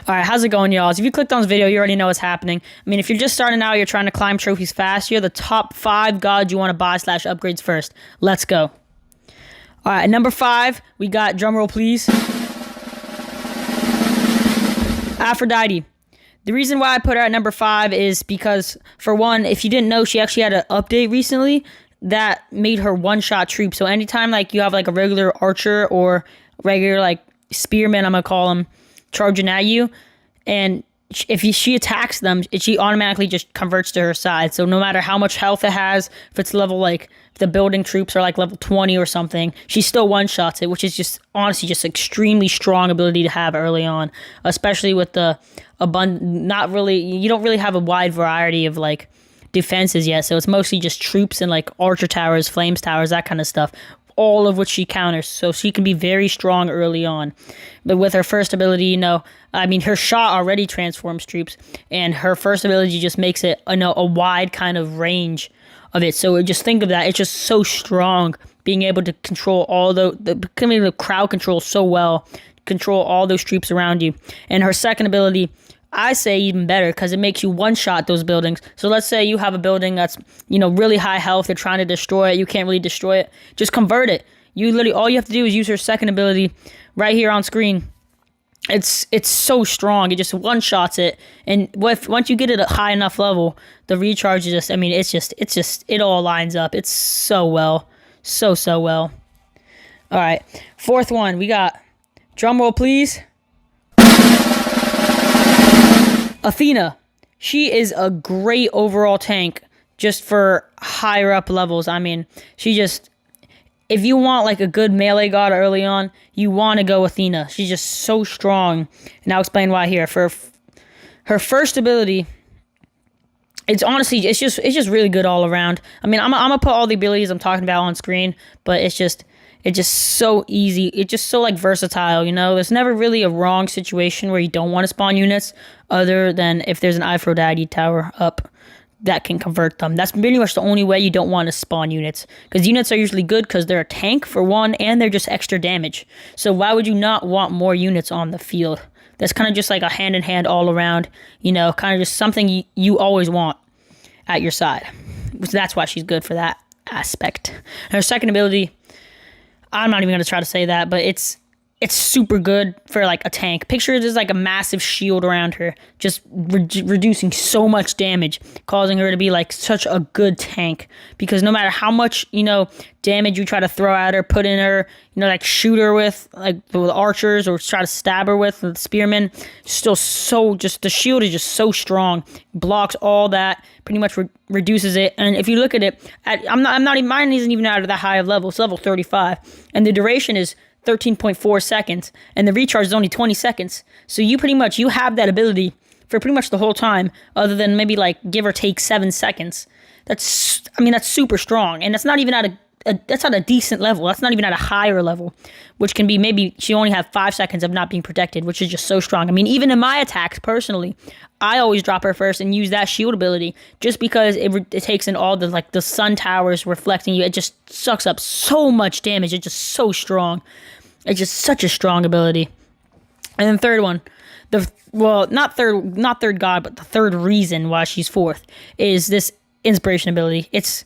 All right, how's it going, y'all? If you clicked on this video, you already know what's happening. I mean, if you're just starting out, you're trying to climb trophies fast, you're the top 5 gods you want to buy / upgrades first. Let's go. All right, number 5, we got, drumroll please, Aphrodite. The reason why I put her at number 5 is because, for one, if you didn't know, she actually had an update recently that made her one-shot troop. So anytime like you have like a regular archer or regular like spearman, I'm gonna call them, charging at you, and if she attacks them, she automatically just converts to her side. So no matter how much health it has, if it's level like, if the building troops are like level 20 or something, she still one-shots it, which is just honestly just extremely strong ability to have early on, especially with the you don't really have a wide variety of like defenses yet, so it's mostly just troops and like archer towers, flames towers, that kind of stuff, all of which she counters, so she can be very strong early on. But with her first ability, I mean, her shot already transforms troops, and her first ability just makes it a wide kind of range of it. So just think of that, it's just so strong, being able to control all the crowd control so well, control all those troops around you. And her second ability, I say even better, because it makes you one-shot those buildings. So let's say you have a building that's, really high health, they're trying to destroy it, you can't really destroy it, just convert it. You literally, all you have to do is use her second ability right here on screen. It's so strong, it just one-shots it, and once you get it at a high enough level, the recharge is just, I mean, it all lines up. It's so well. So well. Alright, fourth one, we got, drumroll please, Athena. She is a great overall tank just for higher up levels. I mean, if you want like a good melee god early on, you want to go Athena. She's just so strong. And I'll explain why here. For her first ability, it's just really good all around. I mean, I'm gonna put all the abilities I'm talking about on screen, but it's just so easy. It's just so like versatile, There's never really a wrong situation where you don't want to spawn units, other than if there's an Aphrodite tower up that can convert them. That's pretty much the only way you don't want to spawn units, because units are usually good because they're a tank for one, and they're just extra damage. So why would you not want more units on the field? That's kind of just like a hand-in-hand all around, kind of just something you always want at your side. So that's why she's good for that aspect. And her second ability, I'm not even going to try to say that, but it's super good for like a tank. Picture it as like a massive shield around her, just reducing so much damage, causing her to be like such a good tank. Because no matter how much, damage you try to throw at her, put in her, like shoot her with archers, or try to stab her with spearmen, the shield is just so strong, blocks all that, pretty much reduces it. And if you look at it, mine isn't even out of that high of level. It's level 35, and the duration is 13.4 seconds, and the recharge is only 20 seconds. So you have that ability for pretty much the whole time, other than maybe like give or take 7 seconds. That's super strong, and that's not even that's at a decent level. That's not even at a higher level, which can be maybe she only have 5 seconds of not being protected, which is just so strong. I mean, even in my attacks personally, I always drop her first and use that shield ability, just because it takes in all the sun towers reflecting you. It just sucks up so much damage. It's just so strong. It's just such a strong ability. And then third one, not third god, but the third reason why she's fourth is this inspiration ability. It's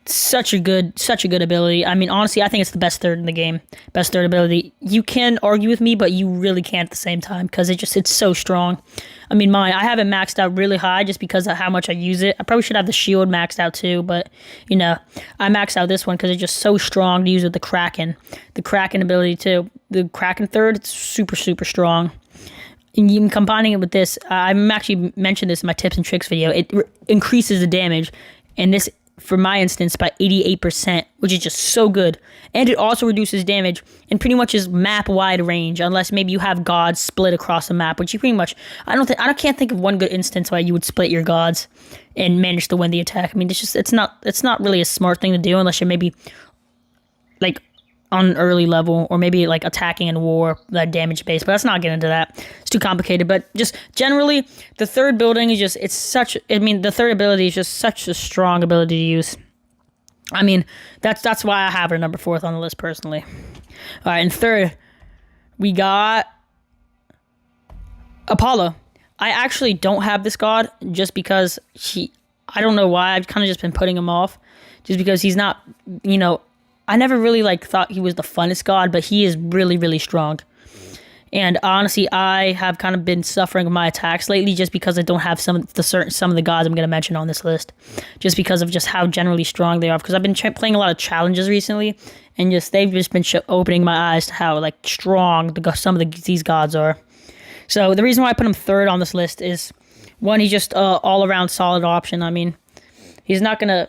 such a good ability. I mean, honestly, I think it's the best third in the game. Best third ability. You can argue with me, but you really can't at the same time, because it's so strong. I mean, I have it maxed out really high just because of how much I use it. I probably should have the shield maxed out too, but I maxed out this one because it's just so strong to use with the Kraken. The Kraken ability too. The Kraken third, it's super, super strong. And even combining it with this, I'm actually mentioned this in my tips and tricks video. It increases the damage, and this, for my instance, by 88%, which is just so good. And it also reduces damage and pretty much is map wide range, unless maybe you have gods split across the map, which you pretty much, I can't think of one good instance why you would split your gods and manage to win the attack. I mean, it's not really a smart thing to do unless you're maybe like on an early level, or maybe like attacking in war, that damage base, but let's not get into that. It's too complicated. But just generally, the third building is the third ability is just such a strong ability to use. I mean, that's why I have her number 4th on the list personally. All right, and third, we got Apollo. I actually don't have this god just because I don't know why. I've kind of just been putting him off just because he's not, I never really like thought he was the funnest god, but he is really, really strong. And honestly, I have kind of been suffering with my attacks lately just because I don't have some of the gods I'm going to mention on this list, just because of just how generally strong they are. Because I've been playing a lot of challenges recently, and they've just been opening my eyes to how like strong these gods are. So the reason why I put him third on this list is, one, he's just all around solid option. I mean, he's not gonna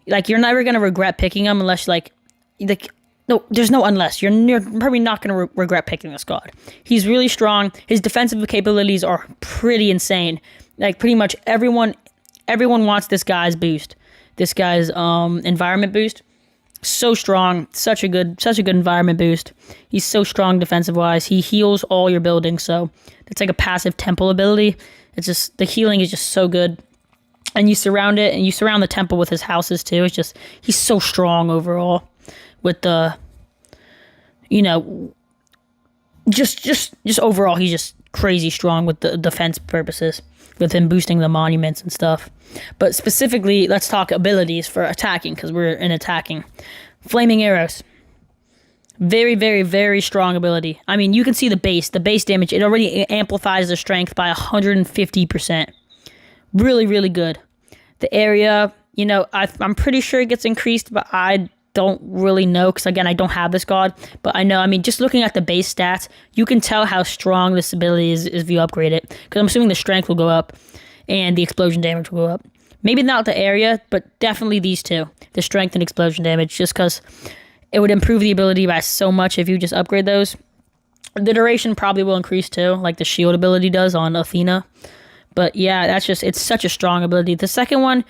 you're never gonna regret picking him unless no, there's no unless. You're probably not going to regret picking this god. He's really strong. His defensive capabilities are pretty insane. Like, pretty much everyone wants this guy's boost. This guy's environment boost. So strong. Such a good environment boost. He's so strong defensive-wise. He heals all your buildings, so it's like a passive temple ability. It's just, the healing is just so good. And you surround it, and you surround the temple with his houses, too. It's just, he's so strong overall. With the, just overall, he's just crazy strong with the defense purposes, with him boosting the monuments and stuff. But specifically, let's talk abilities for attacking, because we're in attacking. Flaming arrows. Very, very, very strong ability. I mean, you can see the base damage. It already amplifies the strength by 150%. Really, really good. The area, I'm pretty sure it gets increased, but I don't really know, because again, I don't have this god, but I know, just looking at the base stats, you can tell how strong this ability is if you upgrade it, because I'm assuming the strength will go up and the explosion damage will go up. Maybe not the area, but definitely these two, the strength and explosion damage, just because it would improve the ability by so much if you just upgrade those. The duration probably will increase too, like the shield ability does on Athena, but yeah, it's such a strong ability. The second one,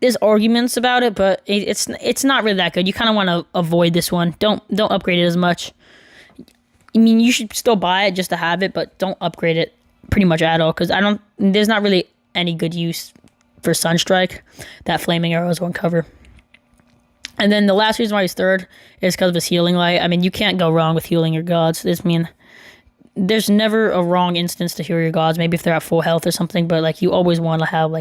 there's arguments about it, but it's not really that good. You kind of want to avoid this one. Don't upgrade it as much. You should still buy it just to have it, but don't upgrade it pretty much at all, because there's not really any good use for Sunstrike that Flaming Arrows won't cover. And then the last reason why he's third is because of his healing light. You can't go wrong with healing your gods. There's never a wrong instance to heal your gods, maybe if they're at full health or something, but you always want to have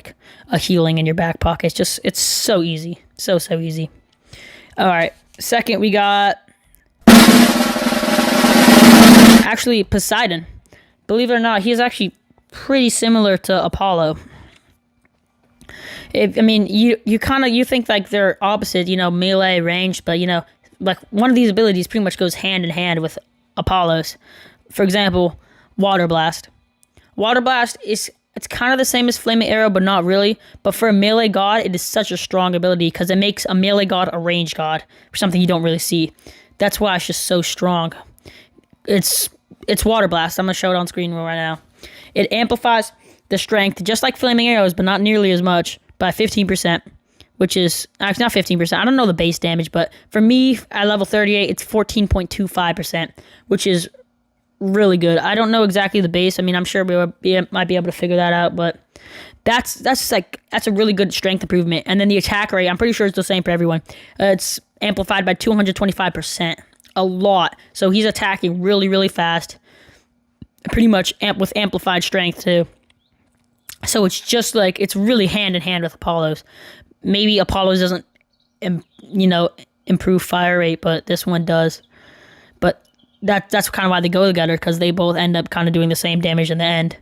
a healing in your back pocket. It's so easy. So easy. Alright, second we got actually Poseidon. Believe it or not, he's actually pretty similar to Apollo. You think they're opposite, melee, range, but one of these abilities pretty much goes hand in hand with Apollo's. For example, Water Blast. Water Blast it's kind of the same as Flaming Arrow, but not really. But for a melee god, it is such a strong ability because it makes a melee god a range god, for something you don't really see. That's why it's just so strong. It's Water Blast. I'm gonna show it on screen right now. It amplifies the strength just like Flaming Arrows, but not nearly as much, by 15%. Which is actually not 15%. I don't know the base damage, but for me at level 38, it's 14.25%, which is really good. I don't know exactly the base. I'm sure we might be able to figure that out, but that's a really good strength improvement. And then the attack rate, I'm pretty sure it's the same for everyone. It's amplified by 225%. A lot. So he's attacking really, really fast. Pretty much with amplified strength too. So it's just it's really hand in hand with Apollo's. Maybe Apollo's doesn't, improve fire rate, but this one does. But that's kind of why they go together, because they both end up kind of doing the same damage in the end.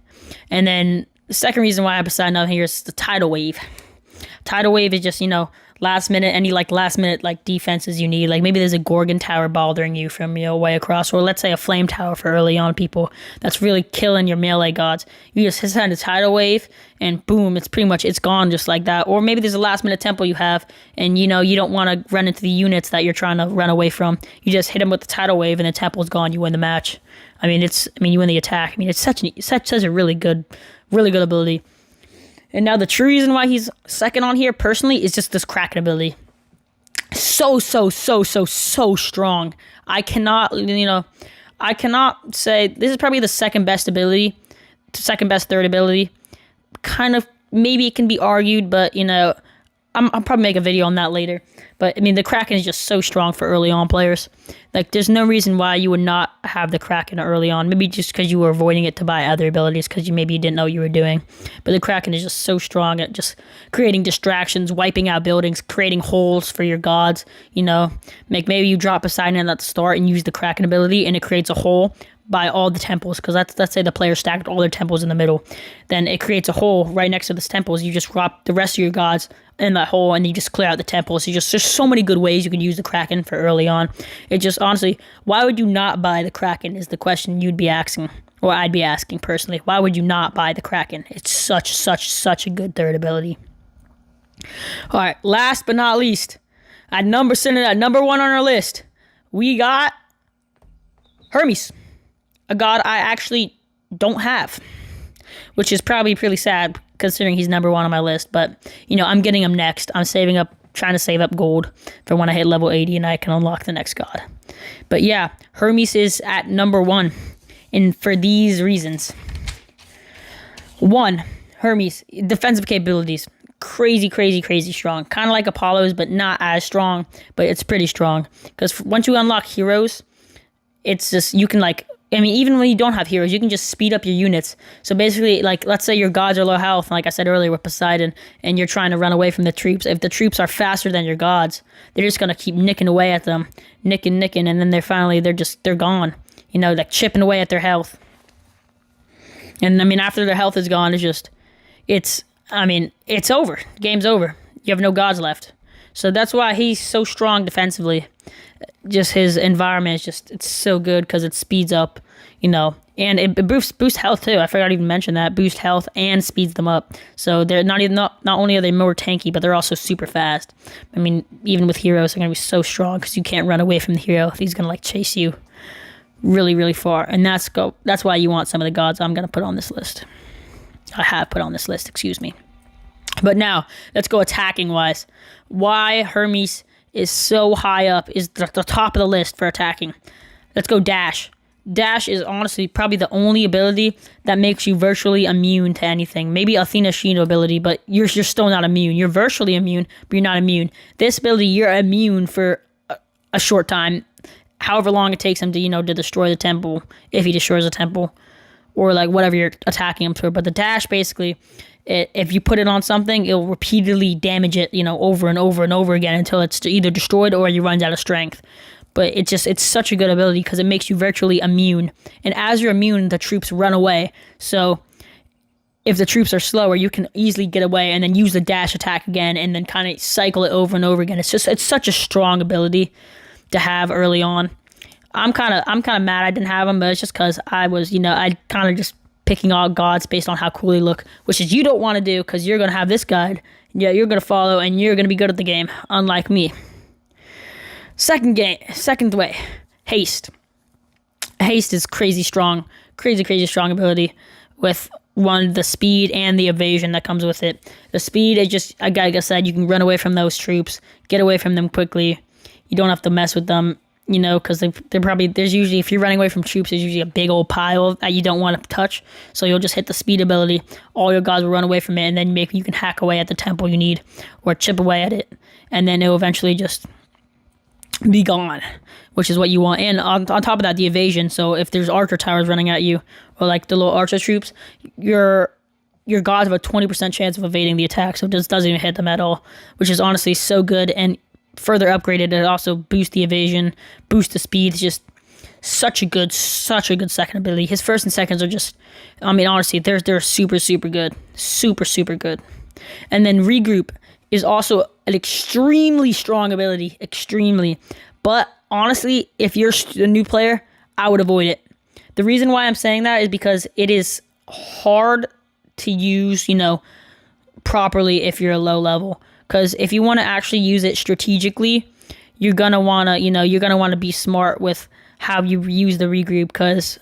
And then the second reason why I decided out here is the Tidal Wave. Tidal Wave is just, last minute, any last minute defenses you need. Maybe there's a Gorgon tower bothering you from way across, or let's say a flame tower for early on people that's really killing your melee gods. You just send a Tidal Wave and boom, it's gone just like that. Or maybe there's a last minute temple you have, and you don't want to run into the units that you're trying to run away from. You just hit them with the Tidal Wave and the temple's gone. You win the match. You win the attack. It's such a really good ability. And now the true reason why he's second on here, personally, is just this Kraken ability. So strong. I cannot say, this is probably the second best third ability. Kind of, maybe it can be argued, but, I'll probably make a video on that later. But I mean, the Kraken is just so strong for early on players. Like, there's no reason why you would not have the Kraken early on. Maybe just because you were avoiding it to buy other abilities because maybe you didn't know what you were doing. But the Kraken is just so strong at just creating distractions, wiping out buildings, creating holes for your gods. You know, maybe you drop Poseidon at the start and use the Kraken ability, and it creates a hole by all the temples, because let's say the player stacked all their temples in the middle, then it creates a hole right next to the temples. You just drop the rest of your gods in that hole, and you just clear out the temples. There's so many good ways you can use the Kraken for early on. It just, honestly, why would you not buy the Kraken is the question you'd be asking, or I'd be asking personally. Why would you not buy the Kraken? It's such a good third ability. All right, last but not least, at number 1 on our list, we got Hermes, a god I actually don't have, which is probably pretty sad considering he's number 1 on my list. But, you know, I'm getting him next. I'm trying to save up gold for when I hit level 80 and I can unlock the next god. But yeah, Hermes is at number 1, and for these reasons. 1, Hermes, defensive capabilities. Crazy strong. Kind of like Apollo's, but not as strong, but it's pretty strong. Because once you unlock heroes, it's just, you can even when you don't have heroes, you can just speed up your units. So basically, like, let's say your gods are low health, like I said earlier with Poseidon, and you're trying to run away from the troops. If the troops are faster than your gods, they're just going to keep nicking away at them. Nicking, and then they're gone. You know, like chipping away at their health. And I mean, after their health is gone, it's over. Game's over. You have no gods left. So that's why he's so strong defensively. Just his environment is it's so good because it speeds up, you know, and it boosts health too. I forgot to even mention that. Boost health and speeds them up. So they're not only are they more tanky, but they're also super fast. I mean, even with heroes, they're gonna be so strong because you can't run away from the hero. He's gonna chase you really far, and that's why you want some of the gods I'm gonna put on this list. I have put on this list, excuse me. But now let's go attacking wise. Why Hermes is so high up, is the top of the list for attacking. Let's go Dash. Dash is honestly probably the only ability that makes you virtually immune to anything. Maybe Athena's Shino ability, but you're still not immune. You're virtually immune, but you're not immune. This ability, you're immune for a short time, however long it takes him to destroy the temple, if he destroys a temple, or like whatever you're attacking him for. But the Dash, basically, if you put it on something, it'll repeatedly damage it, over and over again until it's either destroyed or you runs out of strength. But it's such a good ability because it makes you virtually immune. And as you're immune, the troops run away. So if the troops are slower, you can easily get away and then use the Dash attack again and then kind of cycle it over and over again. It's such a strong ability to have early on. I'm kind of mad I didn't have him, but it's just because I was, I kind of just picking out gods based on how cool they look, which is you don't want to do because you're going to have this guide. Yeah, you're going to follow and you're going to be good at the game, unlike me. Second way, Haste. Haste is crazy strong ability with the speed and the evasion that comes with it. The speed is just, like I said, you can run away from those troops, get away from them quickly. You don't have to mess with them. Because there's usually, if you're running away from troops, there's usually a big old pile that you don't want to touch. So you'll just hit the speed ability. All your gods will run away from it, and then you can hack away at the temple you need, or chip away at it, and then it'll eventually just be gone, which is what you want. And on top of that, the evasion. So if there's archer towers running at you, or like the little archer troops, your gods have a 20% chance of evading the attack, so it just doesn't even hit them at all, which is honestly so good. And further upgraded, it also boosts the evasion, boosts the speed. It's just such a good second ability. His first and seconds are just, honestly, they're super good, super good. And then Regroup is also an extremely strong ability, but honestly, if you're a new player, I would avoid it. The reason why I'm saying that is because it is hard to use, properly if you're a low level. Because if you want to actually use it strategically, you're gonna wanna be smart with how you use the Regroup. Because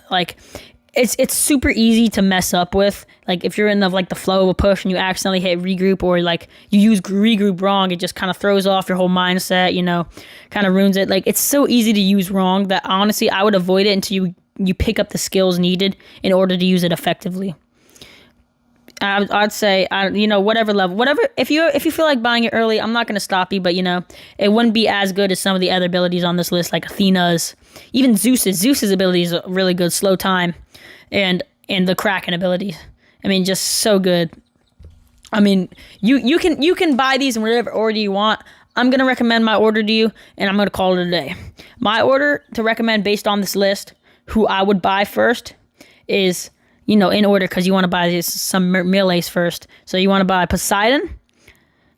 it's super easy to mess up with. Like if you're in the flow of a push and you accidentally hit Regroup, or you use Regroup wrong, it just kind of throws off your whole mindset. Kind of ruins it. It's so easy to use wrong that honestly I would avoid it until you pick up the skills needed in order to use it effectively. I'd say, whatever level, whatever. If you feel like buying it early, I'm not gonna stop you. But it wouldn't be as good as some of the other abilities on this list, like Athena's, even Zeus's. Zeus's abilities are really good, slow time, and the Kraken abilities. I mean, just so good. I mean, you can buy these in whatever order you want. I'm gonna recommend my order to you, and I'm gonna call it a day. My order to recommend based on this list, who I would buy first, is in order, because you want to buy some melees first. So you want to buy Poseidon,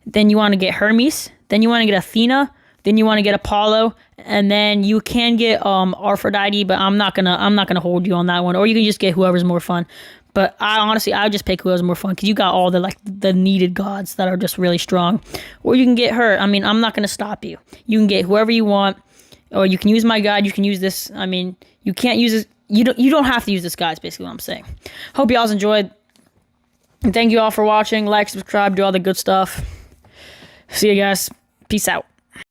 then you want to get Hermes, then you want to get Athena, then you want to get Apollo, and then you can get Aphrodite, but I'm not gonna hold you on that one. Or you can just get whoever's more fun. But I would just pick whoever's more fun, because you got all the needed gods that are just really strong. Or you can get her. I mean, I'm not gonna stop you. You can get whoever you want, or you can use my guide. You can use this. I mean, you can't use this. You don't have to use this, guys. Basically, what I'm saying. Hope y'all's enjoyed. And thank you all for watching. Like, subscribe, do all the good stuff. See you guys. Peace out.